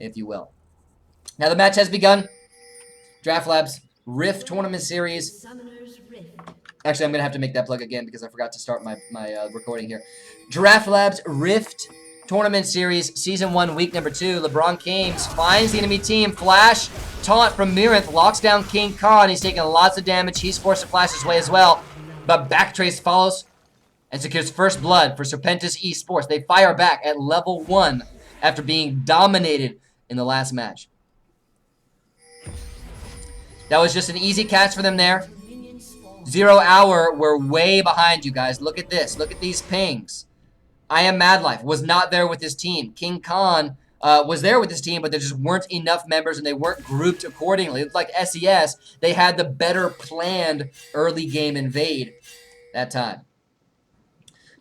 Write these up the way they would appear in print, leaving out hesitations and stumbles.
if you will. Now the match has begun. Draft Labs Rift Tournament Series. Actually, I'm going to have to make that plug again because I forgot to start my recording here. Draft Labs Rift Tournament Series, Season 1, Week Number 2. LeBron James finds the enemy team. Flash, taunt from Mirinth, locks down King Khan. He's taking lots of damage. He's forced to flash his way as well. But Backtrace follows and secures first blood for Serpentis Esports. They fire back at level 1 after being dominated in the last match. That was just an easy catch for them there. 0 Hour were way behind you guys. Look at this. Look at these pings. I Am Madlife was not there with his team. King Khan was there with his team, but there just weren't enough members and they weren't grouped accordingly. It's like SeS. They had the better planned early game invade that time.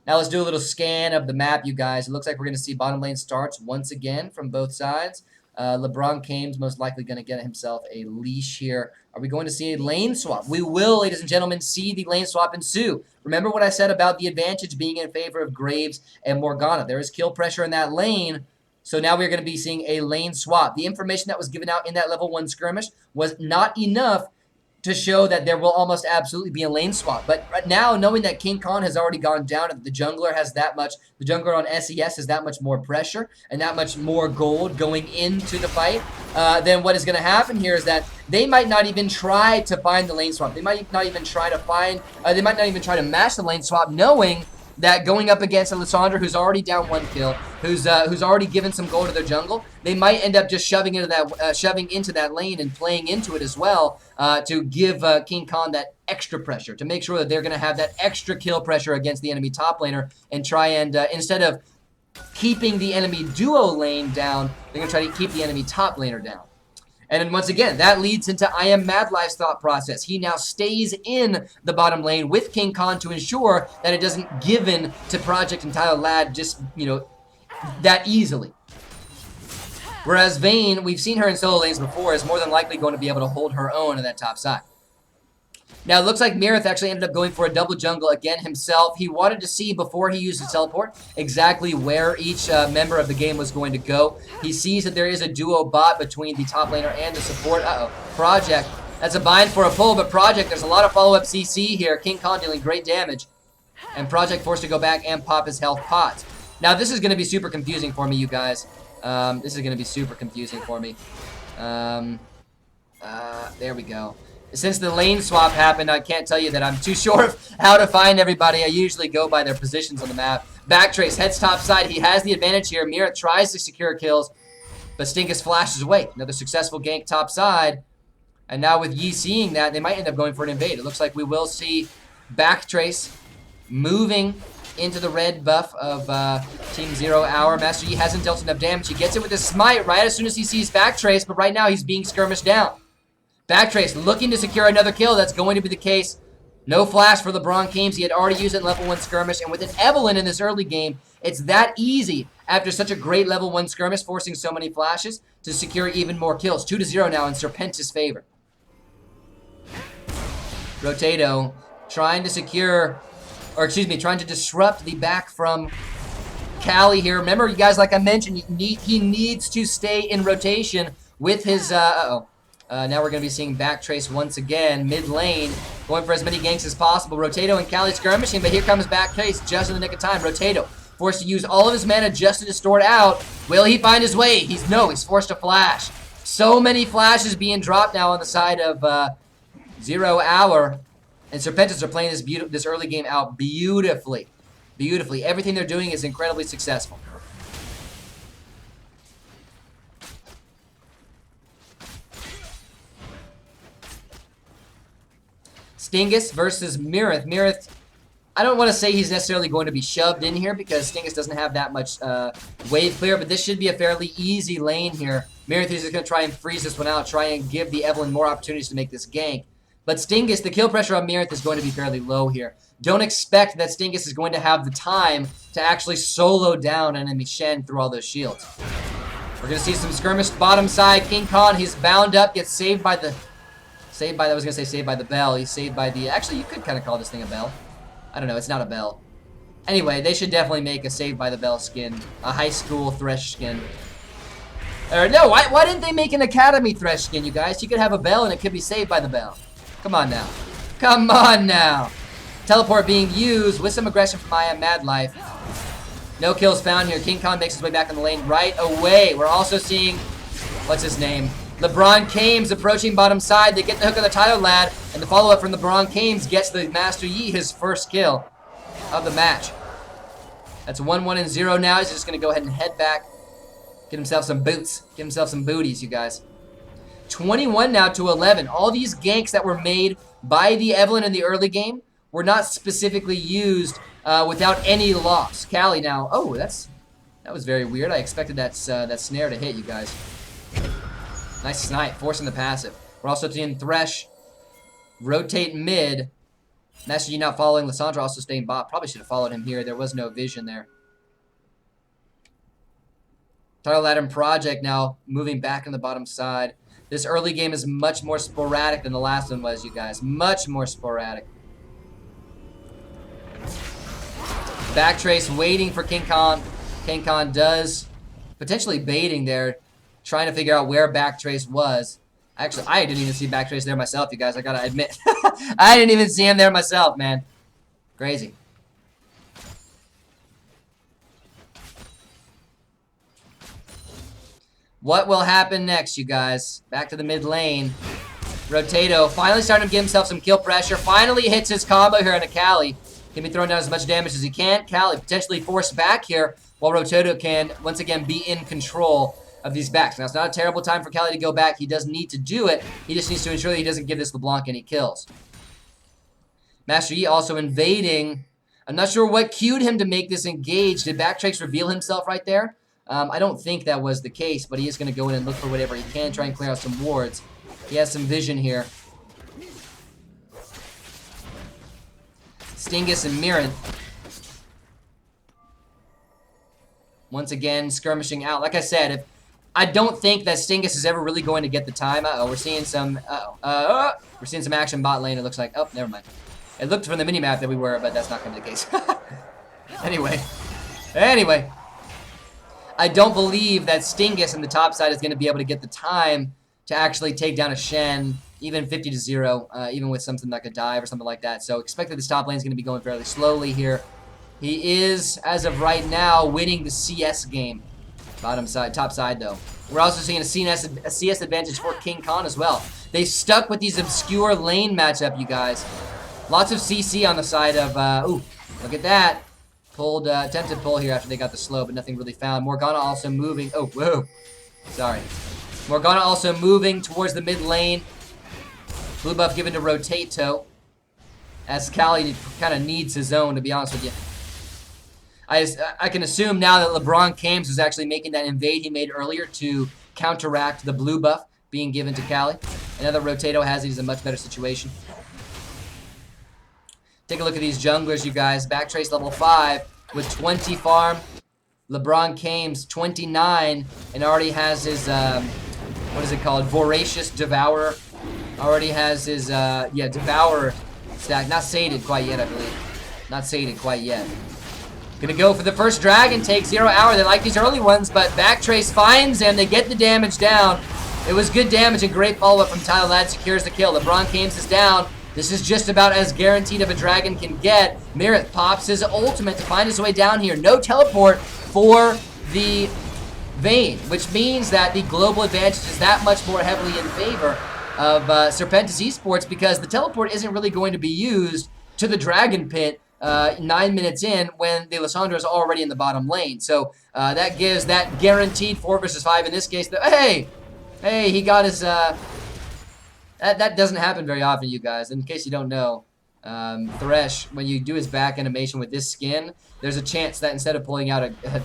Now let's do a little scan of the map, you guys. It looks like we're going to see bottom lane starts once again from both sides. LeBron James most likely going to get himself a leash here. Are we going to see a lane swap? We will, ladies and gentlemen, see the lane swap ensue. Remember what I said about the advantage being in favor of Graves and Morgana. There is kill pressure in that lane, so now we're going to be seeing a lane swap. The information that was given out in that level 1 skirmish was not enough to show that there will almost absolutely be a lane swap. But right now, knowing that King Khan has already gone down, and the jungler has that much, the jungler on SeS has that much more pressure and that much more gold going into the fight, then what is going to happen here is that they might not even try to find the lane swap. They might not even try to find, they might not even try to match the lane swap, knowing that going up against Alessandra, who's already down 1 kill, who's already given some gold to their jungle, they might end up just shoving into that lane and playing into it as well to give King Khan that extra pressure, to make sure that they're going to have that extra kill pressure against the enemy top laner and try and instead of keeping the enemy duo lane down, they're going to try to keep the enemy top laner down. And then once again, that leads into I Am Madlife's thought process. He now stays in the bottom lane with King Khan to ensure that it doesn't give in to Project and Tyler Ladd just, that easily. Whereas Vayne, we've seen her in solo lanes before, is more than likely going to be able to hold her own on that top side. Now, it looks like Mirinth actually ended up going for a double jungle again himself. He wanted to see, before he used his teleport, exactly where each member of the game was going to go. He sees that there is a duo bot between the top laner and the support. Project. That's a bind for a pull, but Project, there's a lot of follow-up CC here. King Khan dealing great damage. And Project forced to go back and pop his health pots. Now, this is going to be super confusing for me, you guys. This is going to be super confusing for me. There we go. Since the lane swap happened, I can't tell you that I'm too sure of how to find everybody. I usually go by their positions on the map. Backtrace heads top side. He has the advantage here. Mira tries to secure kills, but Stinkus flashes away. Another successful gank top side. And now with Yi seeing that, they might end up going for an invade. It looks like we will see Backtrace moving into the red buff of Team 0 Hour. Master Yi hasn't dealt enough damage. He gets it with his smite right as soon as he sees Backtrace, but right now he's being skirmished down. Backtrace looking to secure another kill. That's going to be the case. No flash for LeBron James. He had already used it in level 1 skirmish. And with an Evelynn in this early game, it's that easy after such a great level 1 skirmish, forcing so many flashes to secure even more kills. 2-0 now in Serpentis' favor. Rotato trying to secure, or excuse me, trying to disrupt the back from Callie here. Remember, you guys, like I mentioned, he needs to stay in rotation with his, now we're going to be seeing Backtrace once again, mid lane, going for as many ganks as possible. Rotato and Callie skirmishing, but here comes Backtrace just in the nick of time. Rotato forced to use all of his mana just to distort out. Will he find his way? He's forced to flash. So many flashes being dropped now on the side of 0 Hour. And Serpentis are playing this early game out beautifully. Beautifully. Everything they're doing is incredibly successful. Stingus versus Mirinth. Mirinth, I don't want to say he's necessarily going to be shoved in here because Stingus doesn't have that much wave clear, but this should be a fairly easy lane here. Mirinth is just going to try and freeze this one out, try and give the Evelynn more opportunities to make this gank. But Stingus, the kill pressure on Mirinth is going to be fairly low here. Don't expect that Stingus is going to have the time to actually solo down enemy Shen through all those shields. We're going to see some skirmish bottom side. King Khan, he's bound up, gets saved by the... I was going to say saved by the bell. He's saved by the... Actually, you could kind of call this thing a bell. I don't know. It's not a bell. Anyway, they should definitely make a saved by the bell skin. A high school Thresh skin. Or no, why didn't they make an Academy Thresh skin, you guys? You could have a bell and it could be saved by the bell. Come on now. Come on now. Teleport being used with some aggression from I Am Mad Life. No kills found here. King Khan makes his way back in the lane right away. We're also seeing, what's his name? LeBron Kames approaching bottom side. They get the hook on the Tyler Lad, and the follow-up from LeBron Kames gets the Master Yi his first kill of the match. That's 1-1 and 0 now. He's just going to go ahead and head back. Get himself some boots. Get himself some booties, you guys. 21 now to 11. All these ganks that were made by the Evelynn in the early game were not specifically used without any loss. Callie now. Oh, that was very weird. I expected that snare to hit, you guys. Nice snipe, forcing the passive. We're also seeing Thresh rotate mid. Master Yi not following. Lissandra also staying bot. Probably should have followed him here. There was no vision there. Tyler Project now moving back on the bottom side. This early game is much more sporadic than the last one was, you guys. Much more sporadic. Backtrace waiting for King Khan. King Khan does potentially baiting there, trying to figure out where Backtrace was. Actually, I didn't even see Backtrace there myself, you guys. I gotta admit. I didn't even see him there myself, man. Crazy. What will happen next, you guys? Back to the mid lane. Rotato finally starting to give himself some kill pressure. Finally hits his combo here on a Callie. Can be throwing down as much damage as he can. Callie potentially forced back here, while Rotato can once again be in control of these backs. Now, it's not a terrible time for Callie to go back. He does need to do it. He just needs to ensure that he doesn't give this LeBlanc any kills. Master Yi also invading. I'm not sure what cued him to make this engage. Did Backtrace reveal himself right there? I don't think that was the case, but he is going to go in and look for whatever he can, try and clear out some wards. He has some vision here. Stingus and Mirren. Once again, skirmishing out. Like I said, I don't think that Stingus is ever really going to get the time. Uh-oh, we're seeing some... we're seeing some action bot lane, it looks like. Oh, never mind. It looked from the minimap that we were, but that's not going to be the case. Anyway. I don't believe that Stingus in the top side is going to be able to get the time to actually take down a Shen, even 50-0, even with something like a dive or something like that. So expect that this top lane is going to be going fairly slowly here. He is, as of right now, winning the CS game. Bottom side, top side though. We're also seeing a CS advantage for King Khan as well. They stuck with these obscure lane matchup, you guys. Lots of CC on the side of, ooh, look at that. Pulled, attempted pull here after they got the slow, but nothing really found. Morgana also moving. Oh, whoa. Sorry. Morgana also moving towards the mid lane. Blue buff given to Rotato. As Callie kind of needs his own, to be honest with you. I can assume now that LeBron Kames is actually making that invade he made earlier to counteract the blue buff being given to Callie. And now that Rotato has it, he's in a much better situation. Take a look at these junglers, you guys. Backtrace level 5 with 20 farm. LeBron Kames, 29, and already has his, what is it called? Voracious Devourer. Already has his, Devourer stack. Not sated quite yet, I believe. Not sated quite yet. Gonna go for the first dragon. Take 0 hour. They like these early ones, but Backtrace finds him. They get the damage down. It was good damage and great follow-up from Tyler Ladd. Secures the kill. LeBron Kames is down. This is just about as guaranteed of a dragon can get. Mirith pops his ultimate to find his way down here. No teleport for the Vayne, which means that the global advantage is that much more heavily in favor of Serpentis Esports, because the teleport isn't really going to be used to the dragon pit 9 minutes in when the Lissandra is already in the bottom lane. So that gives that guaranteed 4 versus 5 in this case. Hey, he got his... That doesn't happen very often, you guys. In case you don't know, Thresh, when you do his back animation with this skin, there's a chance that instead of pulling out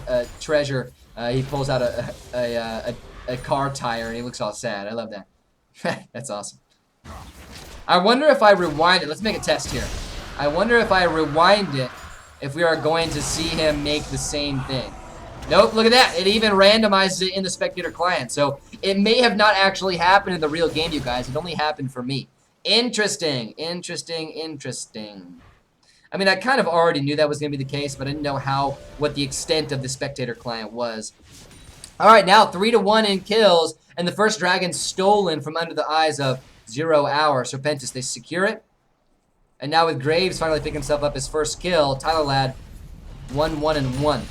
a treasure, he pulls out a car tire and he looks all sad. I love that. That's awesome. I wonder if I rewind it. Let's make a test here. I wonder if I rewind it, if we are going to see him make the same thing. Nope, look at that. It even randomizes it in the spectator client. So it may have not actually happened in the real game, you guys. It only happened for me. Interesting. Interesting. Interesting. I mean, I kind of already knew that was going to be the case, but I didn't know what the extent of the spectator client was. All right, now 3-1 in kills, and the first dragon stolen from under the eyes of 0 Hour. Serpentis, they secure it. And now with Graves finally picking himself up his first kill, Tyler Ladd 1-1-1.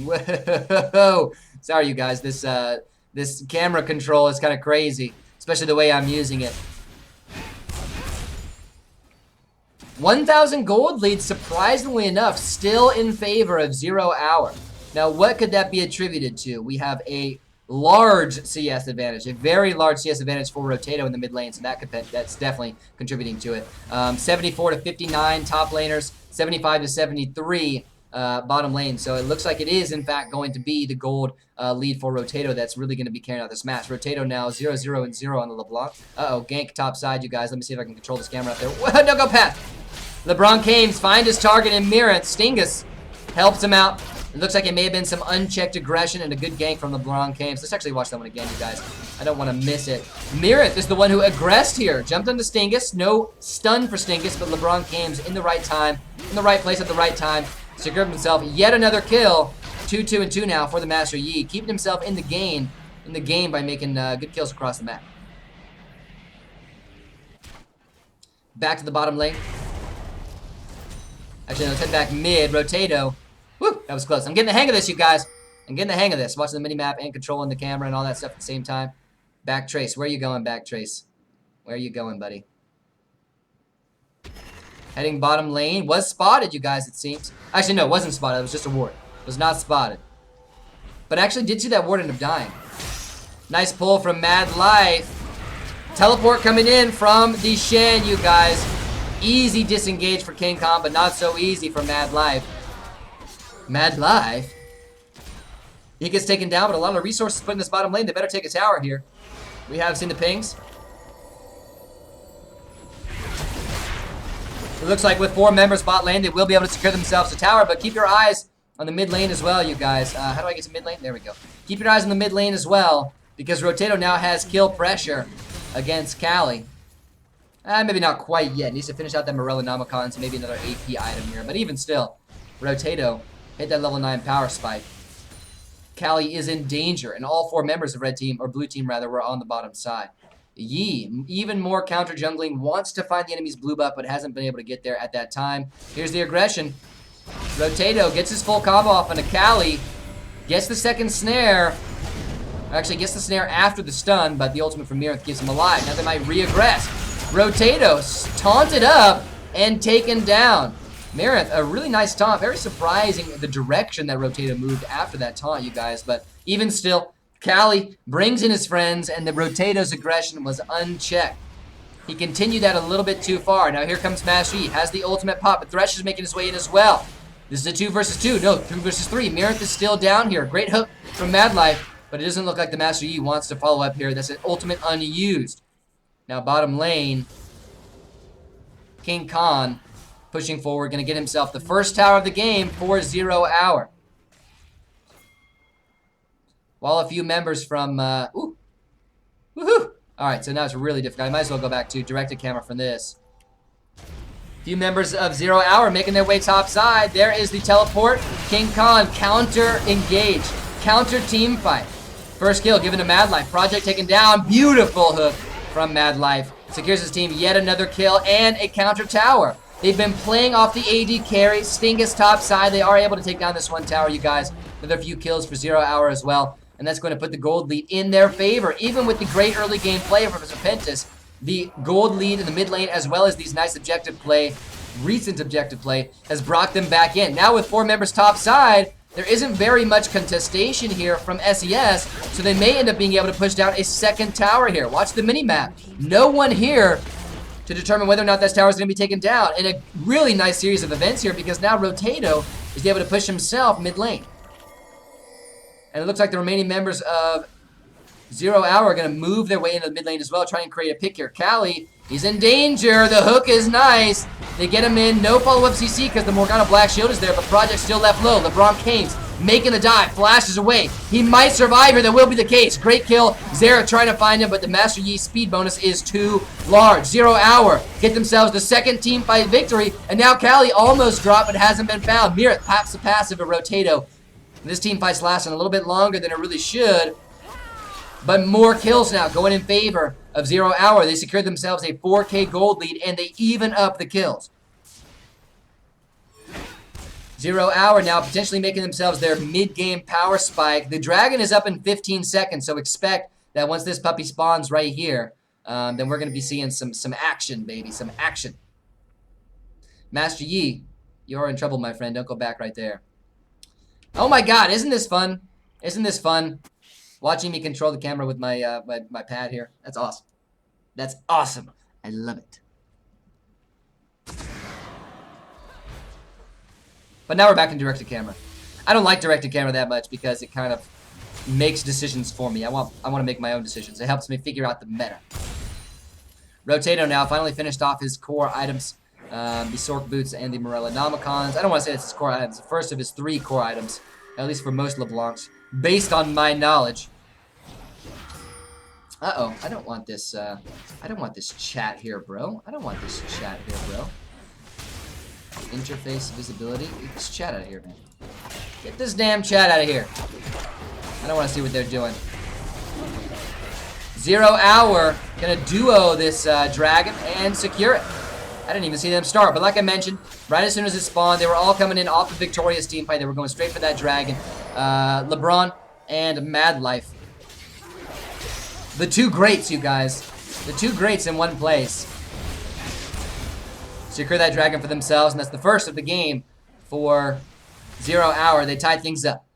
Whoa! Sorry, you guys. This camera control is kind of crazy, especially the way I'm using it. 1,000 gold lead, surprisingly enough, still in favor of 0 Hour. Now, what could that be attributed to? We have a large CS advantage, a very large CS advantage for Rotato in the mid lane, so that's definitely contributing to it. 74 to 59 top laners, 75 to 73 bottom lane. So it looks like it is, in fact, going to be the gold lead for Rotato that's really going to be carrying out this match. Rotato now 0-0-0 on the LeBlanc. Uh-oh, gank top side, you guys. Let me see if I can control this camera up there. Whoa, no, go Pat! LeBron James find his target in Mirant. Stingus helps him out. It looks like it may have been some unchecked aggression and a good gank from LeBron James. Let's actually watch that one again, you guys. I don't want to miss it. Mirant is the one who aggressed here. Jumped onto Stingus. No stun for Stingus, but LeBron James in the right time, in the right place at the right time. Secured himself yet another kill. 2-2-2 now for the Master Yi. Keeping himself in the game by making good kills across the map. Back to the bottom lane. Actually, let's head back mid. Rotato. Woo, that was close. I'm getting the hang of this, you guys. I'm getting the hang of this. Watching the mini-map and controlling the camera and all that stuff at the same time. Back Trace. Where are you going, Back Trace? Where are you going, buddy? Heading bottom lane. Was spotted, you guys, it seems. Actually, no, it wasn't spotted. It was just a ward. It was not spotted. But I actually did see that ward end up dying. Nice pull from Mad Life. Teleport coming in from the Shen, you guys. Easy disengage for King Kong, but not so easy for Mad Life. Mad Life? He gets taken down, but a lot of resources put in this bottom lane. They better take a tower here. We have seen the pings. It looks like with 4 members bot lane, they will be able to secure themselves a tower, but keep your eyes on the mid lane as well, you guys. How do I get to mid lane? There we go. Keep your eyes on the mid lane as well, because Rotato now has kill pressure against Callie. Maybe not quite yet. Needs to finish out that Morella Nomicons, maybe another AP item here. But even still, Rotato hit that level 9 power spike. Callie is in danger, and all 4 members of red team, or blue team rather, were on the bottom side. Yi, even more counter jungling, wants to find the enemy's blue buff, but hasn't been able to get there at that time. Here's the aggression. Rotato gets his full combo off on a Callie, gets the second snare. Actually, gets the snare after the stun, but the ultimate from Mirith keeps him alive. Now they might re-aggress. Rotato taunted up and taken down. Mirith, a really nice taunt. Very surprising the direction that Rotato moved after that taunt, you guys. But even still, Callie brings in his friends, and the Rotato's aggression was unchecked. He continued that a little bit too far. Now here comes Master Yi. Has the ultimate pop, but Thresh is making his way in as well. This is a 2 versus 2. No, 3 versus 3. Mirith is still down here. Great hook from Mad Life, but it doesn't look like the Master Yi wants to follow up here. That's an ultimate unused. Now bottom lane, King Khan pushing forward, going to get himself the first tower of the game for 0 Hour. While a few members from, woohoo! Alright, so now it's really difficult. I might as well go back to directed camera from this. A few members of 0 Hour making their way top side. There is the teleport. King Khan counter engage. Counter team fight. First kill given to Mad Life. Project taken down. Beautiful hook from Mad Life. Secures his team yet another kill and a counter tower. They've been playing off the AD carry. Stingus top side. They are able to take down this one tower, you guys. Another few kills for 0 Hour as well. And that's going to put the gold lead in their favor. Even with the great early game play from Serpentis, the gold lead in the mid lane, as well as these nice objective play, recent objective play, has brought them back in. Now with 4 members top side, there isn't very much contestation here from SeS, so they may end up being able to push down a second tower here. Watch the mini-map. No one here to determine whether or not that tower is going to be taken down. And a really nice series of events here, because now Rotato is able to push himself mid lane. And it looks like the remaining members of 0 Hour are going to move their way into the mid lane as well, trying to create a pick here. Callie, he's in danger. The hook is nice. They get him in. No follow-up CC because the Morgana Black Shield is there, but Project still left low. LeBron James making the dive, flashes away. He might survive here. That will be the case. Great kill. Zera trying to find him, but the Master Yi speed bonus is too large. 0 Hour get themselves the second team fight victory, and now Callie almost dropped, but hasn't been found. Mirith pops the passive of Rotato. This team fight's lasting a little bit longer than it really should, but more kills now going in favor of 0 Hour. They secured themselves a 4K gold lead, and they even up the kills. 0 Hour now potentially making themselves their mid-game power spike. The dragon is up in 15 seconds, so expect that once this puppy spawns right here, then we're going to be seeing some action, baby, some action. Master Yi, you're in trouble, my friend. Don't go back right there. Oh my God, isn't this fun? Isn't this fun? Watching me control the camera with my my pad here. That's awesome. That's awesome. I love it. But now we're back in direct-to-camera. I don't like direct-to-camera that much because it kind of makes decisions for me. I want to make my own decisions. It helps me figure out the meta. Rotato now finally finished off his core items. The Sork Boots and the Morella Nomicons. I don't want to say it's his core items. The first of his 3 core items. At least for most LeBlancs. Based on my knowledge. Uh-oh. I don't want this, I don't want this chat here, bro. I don't want this chat here, bro. Interface visibility. Get this chat out of here, man. Get this damn chat out of here. I don't want to see what they're doing. 0 Hour gonna duo this dragon and secure it. I didn't even see them start, but like I mentioned, right as soon as it spawned, they were all coming in off the victorious team fight. They were going straight for that dragon. LeBron and Mad Life. The 2 greats, you guys. The 2 greats in one place. Secure that dragon for themselves, and that's the first of the game for 0 Hour. They tied things up.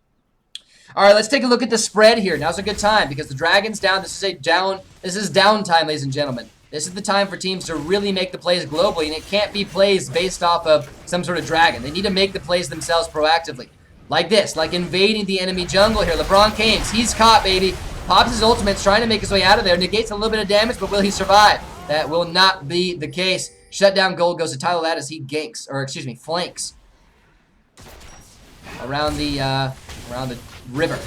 All right, let's take a look at the spread here. Now's a good time because the dragon's down. This is downtime, ladies and gentlemen. This is the time for teams to really make the plays globally, and it can't be plays based off of some sort of dragon. They need to make the plays themselves proactively. Like this, like invading the enemy jungle here. LeBron James, he's caught, baby. Pops his ultimate, trying to make his way out of there. Negates a little bit of damage, but will he survive? That will not be the case. Shutdown gold goes to Tyler Ladd as he ganks, or excuse me, flanks around the river.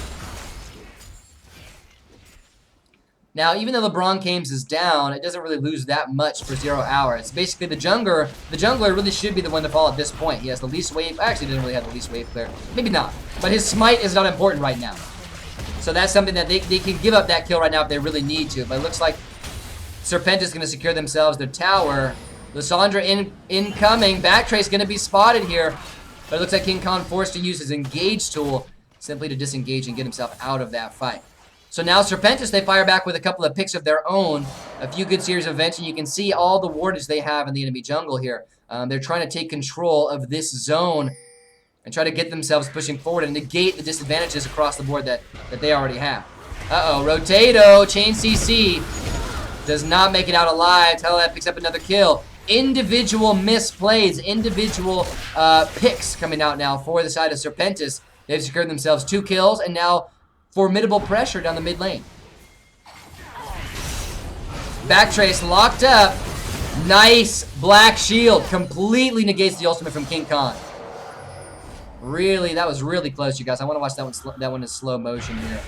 Now, even though LeBron James is down, it doesn't really lose that much for 0 Hour. It's basically the jungler. The jungler really should be the one to fall at this point. He has the least wave. Actually, he doesn't really have the least wave clear. Maybe not. But his smite is not important right now. So that's something that they can give up that kill right now if they really need to. But it looks like Serpentis is going to secure themselves their tower. Lissandra incoming. Backtrace going to be spotted here. But it looks like King Khan forced to use his engage tool simply to disengage and get himself out of that fight. So now Serpentis, they fire back with a couple of picks of their own. A few good series of events, and you can see all the wardage they have in the enemy jungle here. They're trying to take control of this zone and try to get themselves pushing forward and negate the disadvantages across the board that they already have. Uh-oh, Rotato, Chain CC, does not make it out alive. Telad picks up another kill. Individual misplays, individual picks coming out now for the side of Serpentis. They've secured themselves 2 kills, and now formidable pressure down the mid lane. Backtrace locked up. Nice black shield. Completely negates the ultimate from King Khan. Really, that was really close, you guys. I want to watch that one in slow motion here.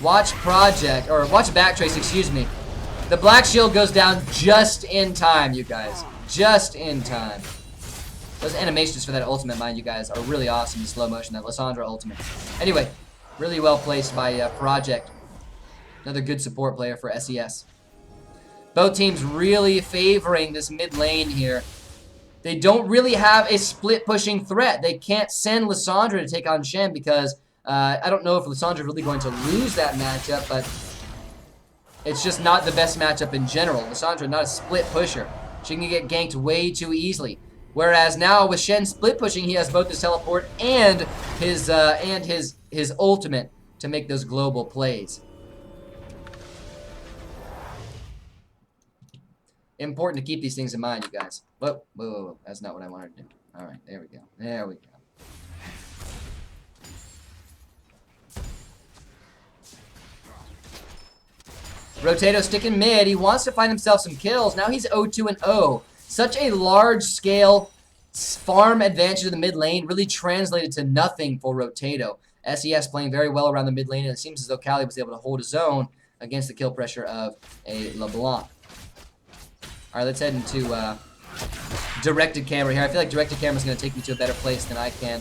Watch Backtrace, excuse me. The black shield goes down just in time, you guys. Just in time. Those animations for that ultimate, mind you guys, are really awesome in slow motion. That Lissandra ultimate. Anyway, really well placed by Project. Another good support player for SES. Both teams really favoring this mid lane here. They don't really have a split pushing threat. They can't send Lissandra to take on Shen because I don't know if Lissandra is really going to lose that matchup, but it's just not the best matchup in general. Lissandra not a split pusher. She can get ganked way too easily. Whereas now with Shen split pushing, he has both his teleport and his ultimate to make those global plays. Important to keep these things in mind, you guys. Whoa, whoa, whoa, whoa. That's not what I wanted to do. All right, there we go. There we go. Rotato sticking mid. He wants to find himself some kills. Now he's 0-2-0. Such a large-scale farm advantage in the mid lane really translated to nothing for Rotato. SeS playing very well around the mid lane, and it seems as though Kali was able to hold his own against the kill pressure of a LeBlanc. Alright, let's head into directed camera here. I feel like directed camera is going to take me to a better place than I can.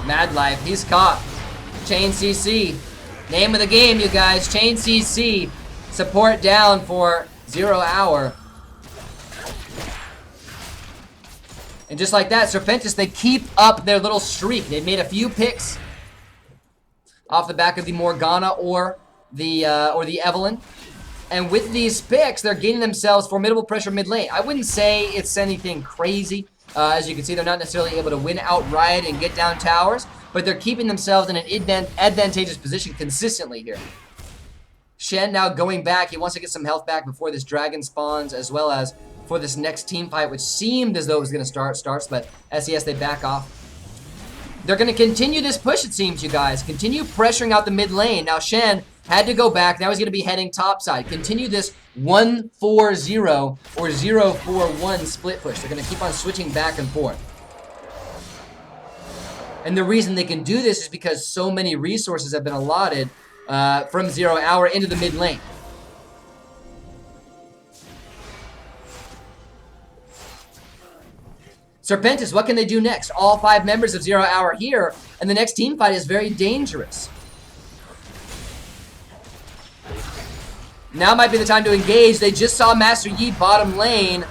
Mad Life, he's caught. Chain CC. Name of the game, you guys. Chain CC. Support down for 0 hour. And just like that, Serpentis, they keep up their little streak. They've made a few picks off the back of the Morgana or the Evelyn. And with these picks, they're gaining themselves formidable pressure mid lane. I wouldn't say it's anything crazy. As you can see, they're not necessarily able to win outright and get down towers, but they're keeping themselves in an advantageous position consistently here. Shen now going back. He wants to get some health back before this dragon spawns, as well as for this next team fight, which seemed as though it was going to starts, but SeS, they back off. They're going to continue this push, it seems, you guys. Continue pressuring out the mid lane. Now, Shen had to go back. Now he's going to be heading topside. Continue this 1-4-0 or 0-4-1 split push. They're going to keep on switching back and forth. And the reason they can do this is because so many resources have been allotted from 0 hour into the mid lane. Serpentis, what can they do next? All 5 members of 0 hour here, and the next team fight is very dangerous. Now might be the time to engage. They just saw Master Yi bottom lane.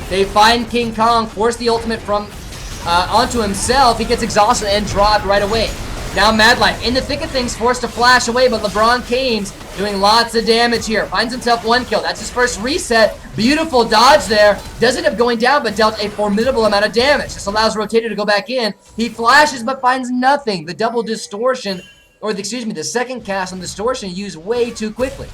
They find King Kong, force the ultimate from onto himself. He gets exhausted and dropped right away. Now Mad Life in the thick of things, forced to flash away, but LeBron Canes doing lots of damage here. Finds himself 1 kill. That's his first reset. Beautiful dodge there. Does end up going down, but dealt a formidable amount of damage. This allows Rotator to go back in. He flashes, but finds nothing. The double distortion, or the second cast on distortion used way too quickly.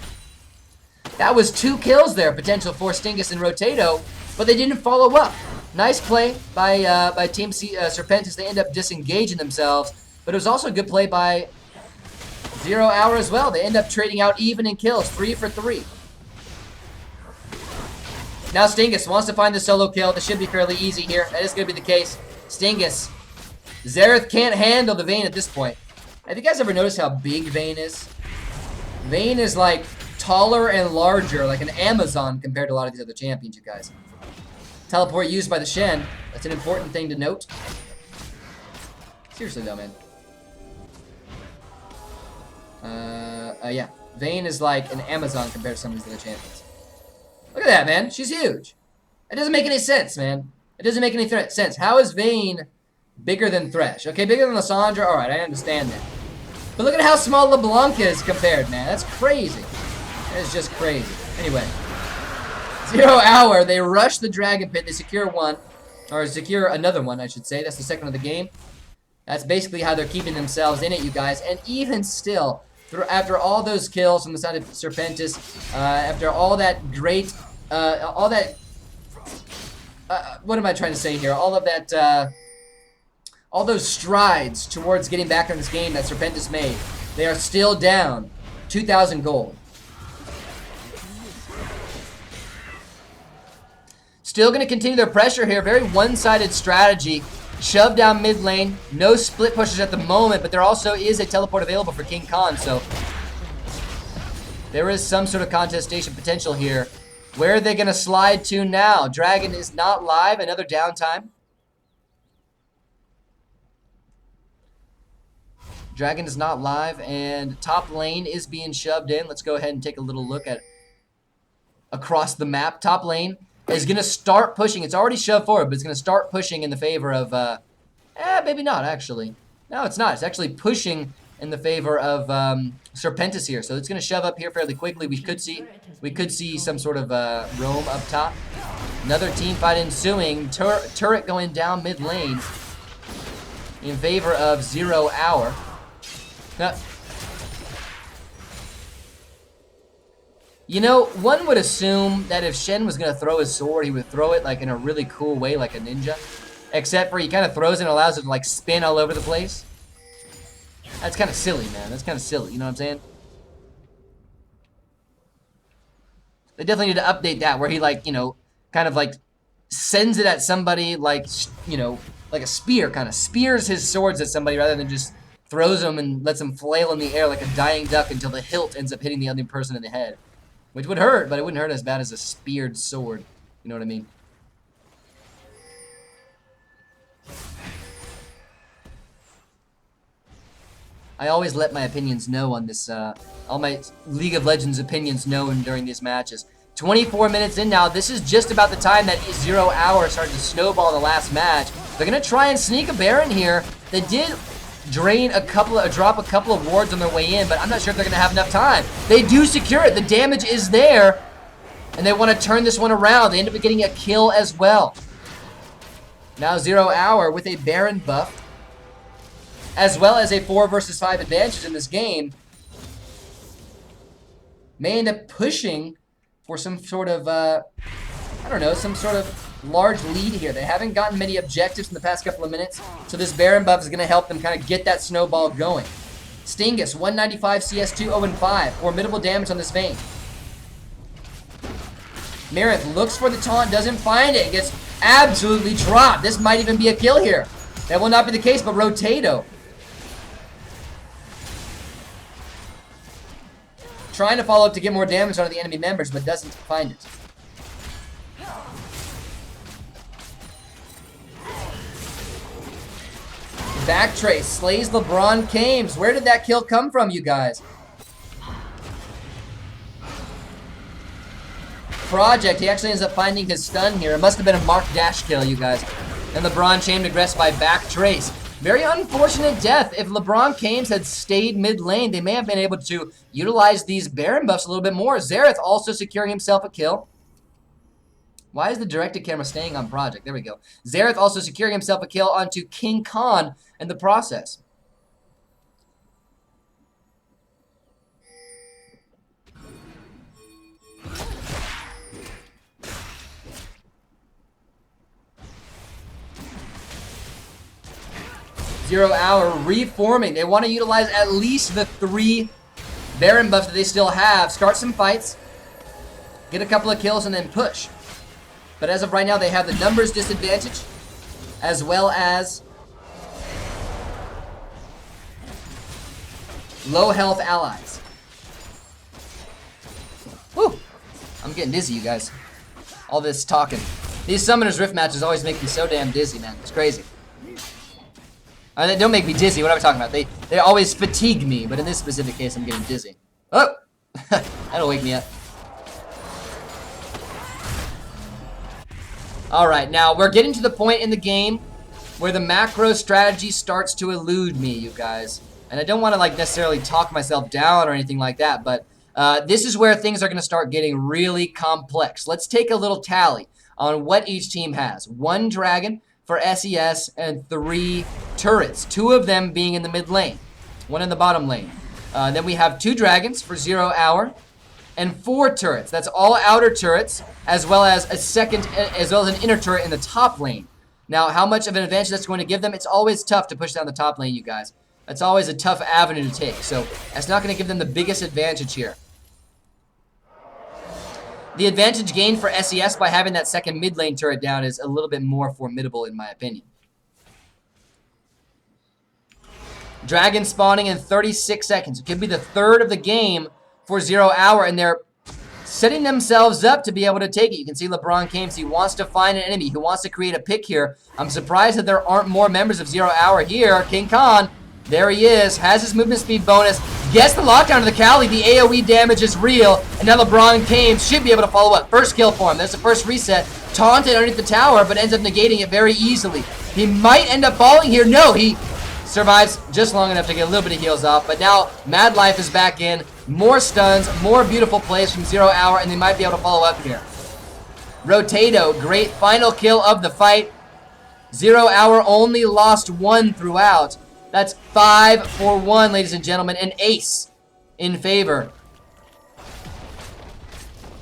That was 2 kills there, potential for Stingus and Rotato, but they didn't follow up. Nice play by Team Serpentis. They end up disengaging themselves, but it was also a good play by 0 hour as well. They end up trading out even in kills, 3 for 3. Now Stingus wants to find the solo kill. This should be fairly easy here. That is going to be the case. Stingus. Xerath can't handle the Vayne at this point. Have you guys ever noticed how big Vayne is? Vayne is like taller and larger, like an Amazon compared to a lot of these other champions, you guys. Teleport used by the Shen. That's an important thing to note. Seriously though, man. Yeah. Vayne is like an Amazon compared to some of these other champions. Look at that, man. She's huge. It doesn't make any sense, man. It doesn't make any sense. How is Vayne bigger than Thresh? Okay, bigger than Lysandra? Alright, I understand that. But look at how small LeBlanc is compared, man. That's crazy. That is just crazy. Anyway. 0 hour. They rush the Dragon Pit. They secure one. Or secure another one, I should say. That's the second of the game. That's basically how they're keeping themselves in it, you guys. And even still, after all those kills from the side of Serpentis, after all that great, what am I trying to say here? All of that, all those strides towards getting back in this game that Serpentis made, they are still down 2,000 gold. Still going to continue their pressure here. Very one-sided strategy. Shove down mid lane. No split pushes at the moment, but there also is a teleport available for King Khan, so there is some sort of contestation potential here. Where are they going to slide to now? Dragon is not live. Another downtime. Dragon is not live, and top lane is being shoved in. Let's go ahead and take a little look at across the map. Top lane is going to start pushing. It's already shoved forward, but it's going to start pushing in the favor of, maybe not, actually. No, it's not. It's actually pushing in the favor of Serpentis here. So it's going to shove up here fairly quickly. We could see some sort of roam up top. Another team fight ensuing. Turret going down mid lane in favor of 0 hour. Now, you know, one would assume that if Shen was going to throw his sword, he would throw it like in a really cool way, like a ninja. Except for he kind of throws it and allows it to like spin all over the place. That's kind of silly, man. That's kind of silly. You know what I'm saying? They definitely need to update that, where he, like, you know, kind of like sends it at somebody, like, you know, like a spear, kind of spears his swords at somebody rather than just throws them and lets them flail in the air like a dying duck until the hilt ends up hitting the other person in the head. Which would hurt, but it wouldn't hurt as bad as a speared sword. You know what I mean? I always let my opinions know on this, all my League of Legends opinions known during these matches. 24 minutes in now. This is just about the time that 0 Hour started to snowball in the last match. They're going to try and sneak a Baron here. They did drain drop a couple of wards on their way in, but I'm not sure if they're going to have enough time. They do secure it. The damage is there, and they want to turn this one around. They end up getting a kill as well. Now 0 Hour with a Baron buff, as well as a 4 versus 5 advantage in this game, may end up pushing for some sort of, I don't know, some sort of large lead here. They haven't gotten many objectives in the past couple of minutes, so this Baron buff is going to help them kind of get that snowball going. Stingus, 195 CS2, 0-5. Formidable damage on this Vayne. Marith looks for the taunt, doesn't find it, gets absolutely dropped. This might even be a kill here. That will not be the case, but Rotato trying to follow up to get more damage onto the enemy members, but doesn't find it. Backtrace slays LeBron James. Where did that kill come from, you guys? Project, he actually ends up finding his stun here. It must have been a Mark Dash kill, you guys. And LeBron James aggressed by Backtrace. Very unfortunate death. If LeBron James had stayed mid lane, they may have been able to utilize these Baron buffs a little bit more. Xerath also securing himself a kill. Why is the directed camera staying on Project? There we go. Xerath also securing himself a kill onto King Khan in the process. Zero Hour reforming. They want to utilize at least the 3 Baron buffs that they still have. Start some fights, get a couple of kills, and then push. But as of right now, they have the numbers disadvantage, as well as low health allies. Woo! I'm getting dizzy, you guys. All this talking. These Summoner's Rift matches always make me so damn dizzy, man. It's crazy. They don't make me dizzy. What am I talking about? They always fatigue me, but in this specific case, I'm getting dizzy. Oh! That'll wake me up. Alright, now we're getting to the point in the game where the macro strategy starts to elude me, you guys. And I don't want to like necessarily talk myself down or anything like that, but this is where things are going to start getting really complex. Let's take a little tally on what each team has. 1 dragon for SES and 3 turrets, 2 of them being in the mid lane, 1 in the bottom lane. Then we have 2 dragons for 0 Hour and 4 turrets. That's all outer turrets, as well as an inner turret in the top lane. Now, how much of an advantage that's going to give them? It's always tough to push down the top lane, you guys. That's always a tough avenue to take. So that's not going to give them the biggest advantage here. The advantage gained for SES by having that second mid lane turret down is a little bit more formidable in my opinion. Dragon spawning in 36 seconds. It could be the 3rd of the game for 0 Hour, and they're setting themselves up to be able to take it. You can see LeBron James. He wants to find an enemy. He wants to create a pick here. I'm surprised that there aren't more members of 0 Hour here. King Khan, there he is, has his movement speed bonus, gets the lockdown to the Cali. The AoE damage is real, and now LeBron James should be able to follow up. First kill for him. That's the first reset. Taunted underneath the tower, but ends up negating it very easily. He might end up falling here. No, he survives just long enough to get a little bit of heals off, but now Mad Life is back in. More stuns, more beautiful plays from 0 Hour, and they might be able to follow up here. Rotato, great final kill of the fight. 0 Hour only lost 1 throughout. That's 5 for 1, ladies and gentlemen. An ace in favor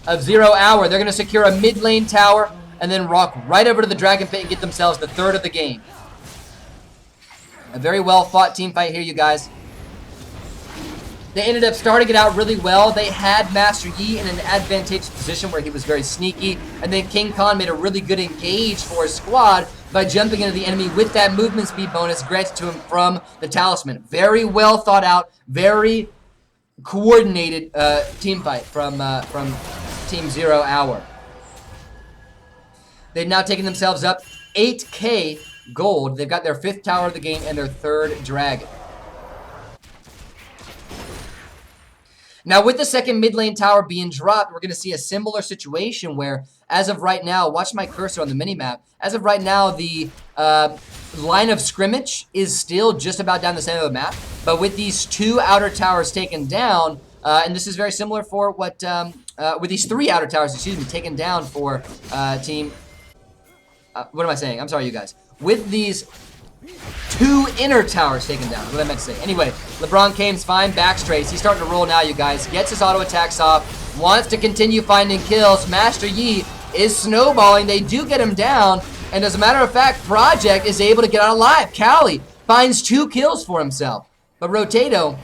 of 0 Hour. They're going to secure a mid lane tower and then rock right over to the Dragon Pit and get themselves the 3rd of the game. A very well fought team fight here, you guys. They ended up starting it out really well. They had Master Yi in an advantageous position where he was very sneaky, and then King Khan made a really good engage for his squad by jumping into the enemy with that movement speed bonus granted to him from the talisman. Very well thought out, very coordinated team fight from Team 0 Hour. They've now taken themselves up 8k gold. They've got their 5th tower of the game and their 3rd dragon. Now, with the 2nd mid lane tower being dropped, we're going to see a similar situation where, as of right now, watch my cursor on the minimap. As of right now, the line of scrimmage is still just about down the center of the map. But with these 2 outer towers taken down, and this is very similar for what, with these 3 outer towers, excuse me, taken down for team... what am I saying? I'm sorry, you guys. With these 2 inner towers taken down. What I meant to say. Anyway, LeBron James fine backstrays. He's starting to roll now, you guys. Gets his auto attacks off. Wants to continue finding kills. Master Yi is snowballing. They do get him down. And as a matter of fact, Project is able to get out alive. Cali finds 2 kills for himself. But Rotato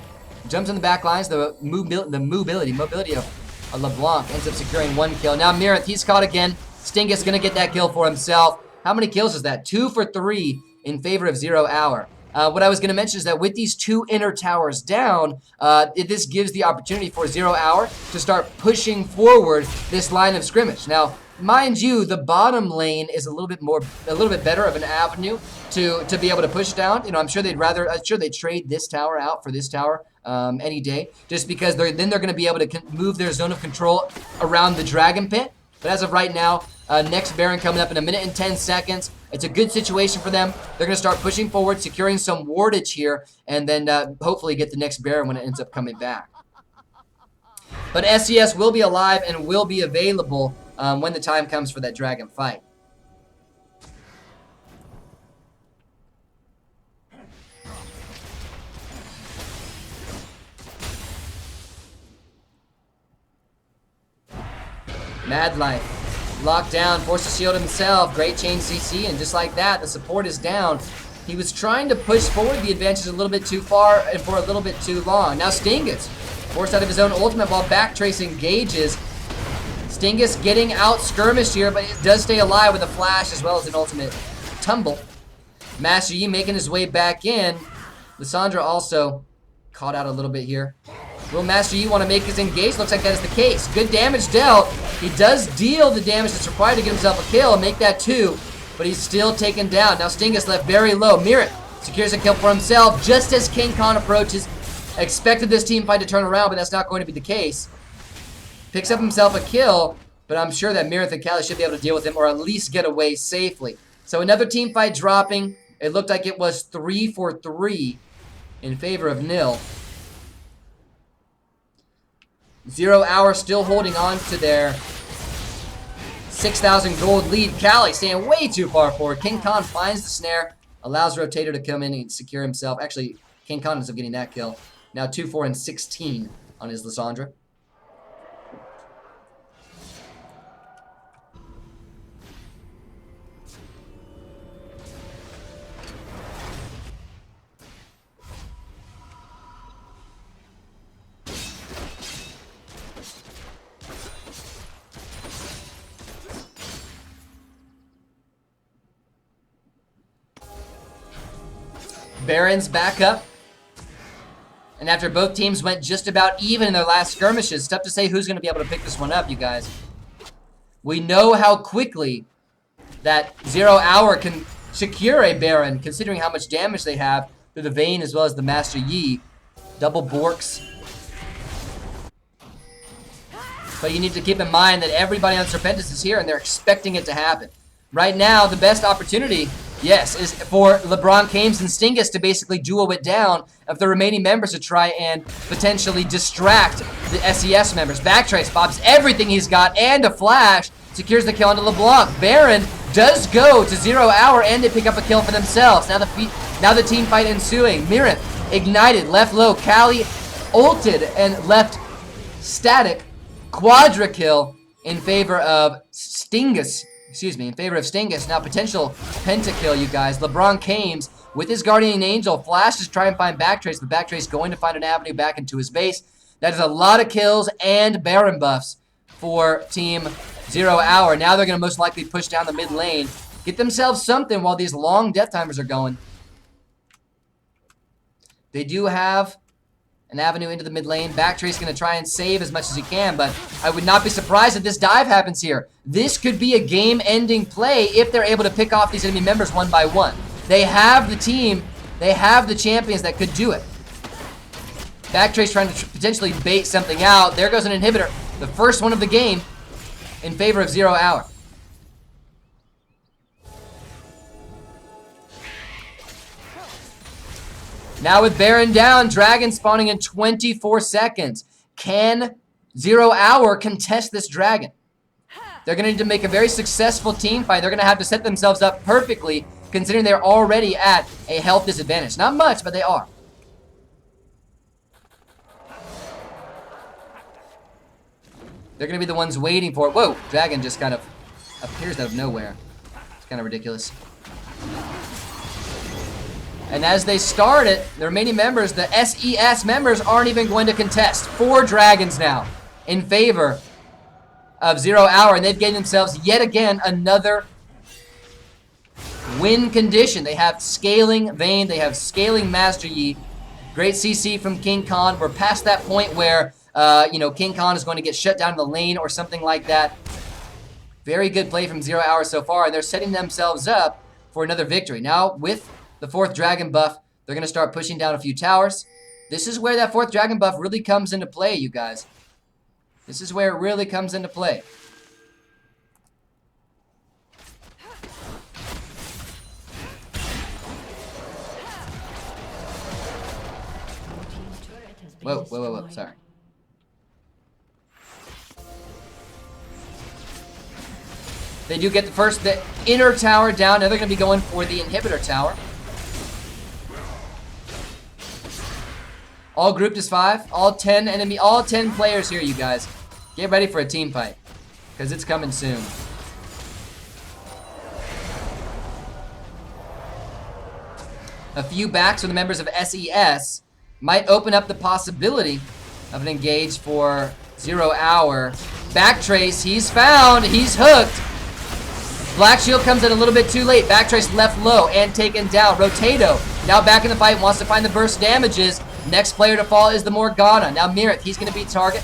jumps in the back lines. The mobility of LeBlanc ends up securing 1 kill. Now Mirith, he's caught again. Stingus gonna get that kill for himself. How many kills is that? 2 for 3 in favor of 0 Hour. What I was going to mention is that with these 2 inner towers down, this gives the opportunity for 0 Hour to start pushing forward this line of scrimmage. Now, mind you, the bottom lane is a little bit better of an avenue to be able to push down. You know, I'm sure they'd trade this tower out for this tower any day, just because then they're going to be able to move their zone of control around the dragon pit. But as of right now, next Baron coming up in 1 minute and 10 seconds. It's a good situation for them. They're going to start pushing forward, securing some wardage here, and then hopefully get the next Baron when it ends up coming back. But SeS will be alive and will be available when the time comes for that dragon fight. Mad Life. Locked down, forced to shield himself. Great chain CC, and just like that, the support is down. He was trying to push forward the advantage a little bit too far and for a little bit too long. Now Stingus, forced out of his own ultimate while backtrace engages. Stingus getting out skirmished here, but it does stay alive with a flash as well as an ultimate tumble. Master Yi making his way back in. Lissandra also caught out a little bit here. Will Master Yi want to make his engage? Looks like that is the case. Good damage dealt. He does deal the damage that's required to get himself a kill and make that 2, but he's still taken down. Now Stingus left very low. Mirith secures a kill for himself just as King Khan approaches. Expected this team fight to turn around, but that's not going to be the case. Picks up himself a kill, but I'm sure that Mirith and Cali should be able to deal with him or at least get away safely. So another team fight dropping. It looked like it was 3 for 3 in favor of nil. 0 Hour still holding on to their 6,000 gold lead. Cali staying way too far forward. King Khan finds the snare, allows Rotator to come in and secure himself. Actually, King Khan ends up getting that kill. Now 2, 4, and 16 on his Lissandra. Baron's back up. And after both teams went just about even in their last skirmishes, it's tough to say who's going to be able to pick this one up, you guys. We know how quickly that 0 Hour can secure a Baron, considering how much damage they have through the Vayne as well as the Master Yi. Double Borks. But you need to keep in mind that everybody on Serpentis is here and they're expecting it to happen. Right now, the best opportunity, yes, is for LeBron James and Stingus to basically duo it down of the remaining members to try and potentially distract the SeS members. Backtrace pops everything he's got and a flash, secures the kill onto LeBlanc. Baron does go to 0 Hour and they pick up a kill for themselves. Now the team fight ensuing. Mirith ignited, left low. Cali ulted and left static. Quadra kill in favor of Stingus. Excuse me, in favor of Stingus. Now potential pentakill, you guys. LeBron James with his Guardian Angel. Flash is trying to find Backtrace, but Backtrace going to find an avenue back into his base. That is a lot of kills and Baron buffs for Team 0 Hour. Now they're going to most likely push down the mid lane, get themselves something while these long death timers are going. They do have an avenue into the mid lane. Backtrace going to try and save as much as he can, but I would not be surprised if this dive happens here. This could be a game-ending play if they're able to pick off these enemy members one by one. They have the team, they have the champions that could do it. Backtrace trying to potentially bait something out. There goes an inhibitor, the first one of the game in favor of 0 Hour. Now with Baron down, Dragon spawning in 24 seconds. Can 0 Hour contest this Dragon? They're going to need to make a very successful team fight. They're going to have to set themselves up perfectly, considering they're already at a health disadvantage. Not much, but they are. They're going to be the ones waiting for it. Whoa, Dragon just kind of appears out of nowhere. It's kind of ridiculous. And as they start it, the remaining members, the SES members, aren't even going to contest. 4 Dragons now in favor of 0 Hour, and they've gained themselves yet again another win condition. They have scaling Vayne, they have scaling Master Yi. Great CC from King Khan. We're past that point where, King Khan is going to get shut down in the lane or something like that. Very good play from 0 Hour so far, and they're setting themselves up for another victory. Now, with the 4th Dragon buff, they're going to start pushing down a few towers. This is where that 4th Dragon buff really comes into play, you guys. This is where it really comes into play. Whoa, sorry. They do get the inner tower down. Now they're going to be going for the inhibitor tower. All grouped as 5. All 10 players here, you guys. Get ready for a team fight, because it's coming soon. A few backs from the members of SES might open up the possibility of an engage for 0 Hour. Backtrace, he's found, he's hooked. Black Shield comes in a little bit too late. Backtrace left low and taken down. Rotato now back in the fight, wants to find the burst damages. Next player to fall is the Morgana. Now Mirith, he's going to be target.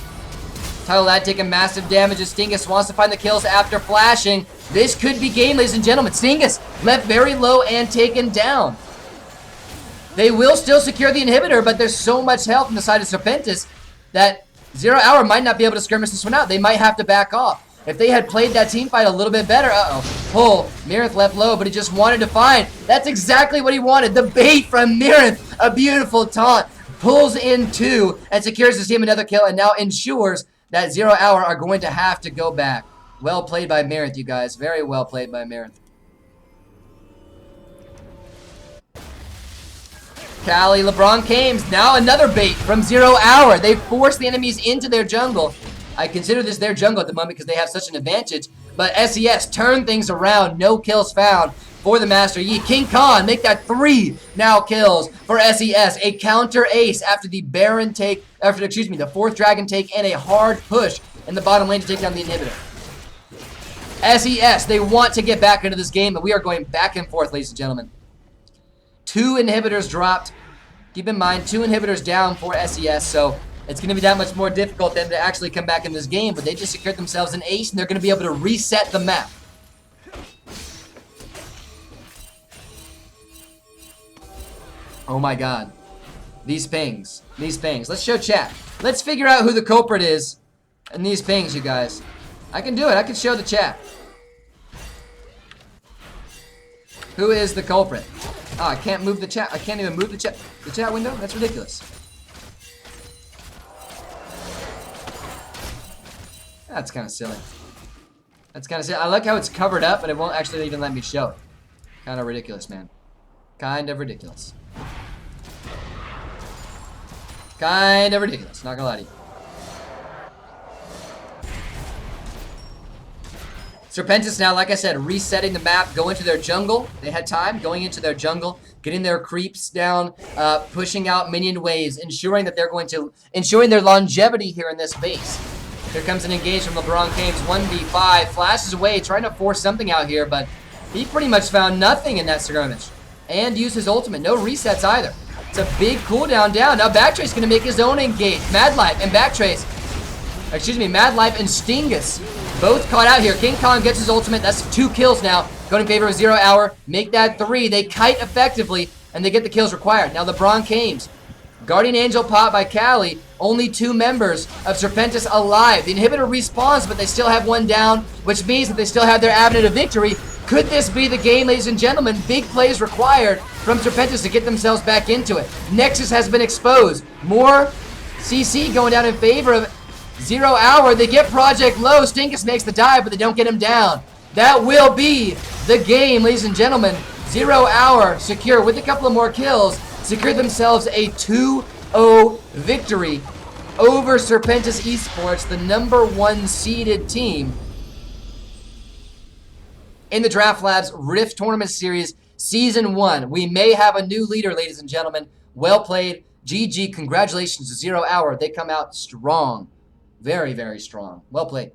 Title Lad taking massive damages. Stingus wants to find the kills after flashing. This could be game, ladies and gentlemen. Stingus left very low and taken down. They will still secure the inhibitor, but there's so much health on the side of Serpentis that 0 Hour might not be able to skirmish this one out. They might have to back off. If they had played that team fight a little bit better, pull. Mirith left low, but he just wanted to find. That's exactly what he wanted. The bait from Mirith. A beautiful taunt. Pulls in 2 and secures his team another kill, and now ensures that 0 Hour are going to have to go back. Well played by Mirith, you guys. Very well played by Mirith. Callie, LeBron James, now another bait from 0 Hour. They force the enemies into their jungle. I consider this their jungle at the moment because they have such an advantage. But SES turn things around. No kills found for the Master Yi. King Khan make that 3 now kills for SES. A counter ace after the Baron take, the 4th Dragon take, and a hard push in the bottom lane to take down the inhibitor. SES, they want to get back into this game, but we are going back and forth, ladies and gentlemen. 2 inhibitors dropped. Keep in mind, 2 inhibitors down for SES, so it's going to be that much more difficult than to actually come back in this game, but they just secured themselves an ace, and they're going to be able to reset the map. Oh my god. These pings. Let's show chat. Let's figure out who the culprit is in these pings, you guys. I can do it. I can show the chat. Who is the culprit? Oh, I can't move the chat. I can't even move the chat window? That's ridiculous. That's kind of silly. I like how it's covered up, but it won't actually even let me show it. Kind of ridiculous, man. Kind of ridiculous. Kind of ridiculous, not gonna lie to you. Serpentis now, like I said, resetting the map, going to their jungle. They had time going into their jungle, getting their creeps down, pushing out minion waves, ensuring that ensuring their longevity here in this base. Here comes an engage from LeBron James, 1v5, flashes away, trying to force something out here, but he pretty much found nothing in that skirmish. And used his ultimate, no resets either. It's a big cooldown down. Now Backtrace gonna make his own engage. Mad Life and Stingus both caught out here. King Kong gets his ultimate. That's 2 kills now. Going in favor of 0 Hour. Make that 3. They kite effectively, and they get the kills required. Now LeBron James. Guardian Angel pop by Callie. Only 2 members of Serpentis alive. The inhibitor respawns, but they still have 1 down, which means that they still have their avenue to victory. Could this be the game, ladies and gentlemen? Big plays required from Serpentis to get themselves back into it. Nexus has been exposed. More CC going down in favor of 0 Hour. They get Project Low. Stinkus makes the dive, but they don't get him down. That will be the game, ladies and gentlemen. 0 Hour secure with a couple of more kills. Secure themselves a 2-0 victory over Serpentis Esports, the #1 seeded team in the Draft Labs Rift Tournament Series Season 1. We may have a new leader, ladies and gentlemen. Well played. GG. Congratulations to 0 Hour. They come out strong. Very, very strong. Well played.